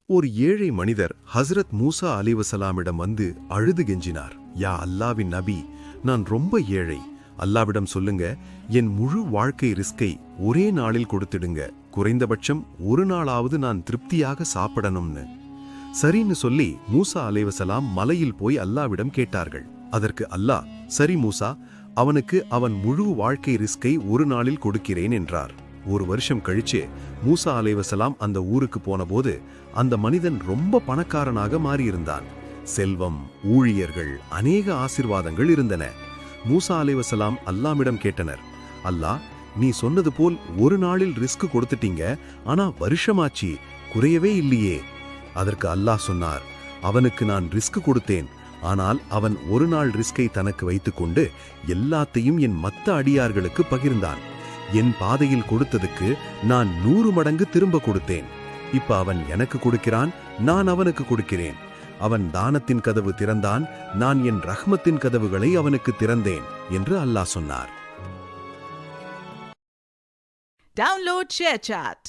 ஒரு ஏழை மனிதர் ஹஸ்ரத் மூசா அலைவசலாமிடம் வந்து அழுது கெஞ்சினார். யா அல்லாவின் நபி, நான் ரொம்ப ஏழை. அல்லாவிடம் சொல்லுங்க, என் முழு வாழ்க்கை ரிஸ்கை ஒரே நாளில் கொடுத்துடுங்க. குறைந்தபட்சம் ஒரு நாளாவது நான் திருப்தியாக சாப்பிடணும்னு. சரின்னு சொல்லி மூசா அலைவசலாம் மலையில் போய் அல்லாவிடம் கேட்டார்கள். அதற்கு அல்லாஹ், சரி மூசா, அவனுக்கு அவன் முழு வாழ்க்கை ரிஸ்கை ஒரு நாளில் கொடுக்கிறேன் என்றார். ஒரு வருஷம் கழிச்சு மூசா அலைவசலாம் அந்த ஊருக்கு போனபோது அந்த மனிதன் ரொம்ப பணக்காரனாக மாறியிருந்தான். செல்வம், ஊழியர்கள், அநேக ஆசிர்வாதங்கள் இருந்தன. மூசா அலைவசலாம் அல்லாமிடம் கேட்டனர், அல்லாஹ், நீ சொன்னது போல் ஒரு நாளில் ரிஸ்க் கொடுத்துட்டீங்க, ஆனா வருஷமாச்சு, குறையவே இல்லையே. அதற்கு அல்லாஹ் சொன்னார், அவனுக்கு நான் ரிஸ்க் கொடுத்தேன், ஆனால் அவன் ஒரு நாள் ரிஸ்கை தனக்கு வைத்துக்கொண்டு எல்லாத்தையும் என் மத்த அடியார்களுக்கு பகிர்ந்தான். என் பாதையில் கொடுத்ததுக்கு நான் 100 மடங்கு திரும்ப கொடுத்தேன். இப்ப அவன் எனக்கு கொடுக்கிறான், நான் அவனுக்கு கொடுக்கிறேன். அவன் தானத்தின் கதவு திறந்தான், நான் என் ரஹ்மத்தின் கதவுகளை அவனுக்கு திறந்தேன் என்று அல்லாஹ் சொன்னார். Download ShareChat.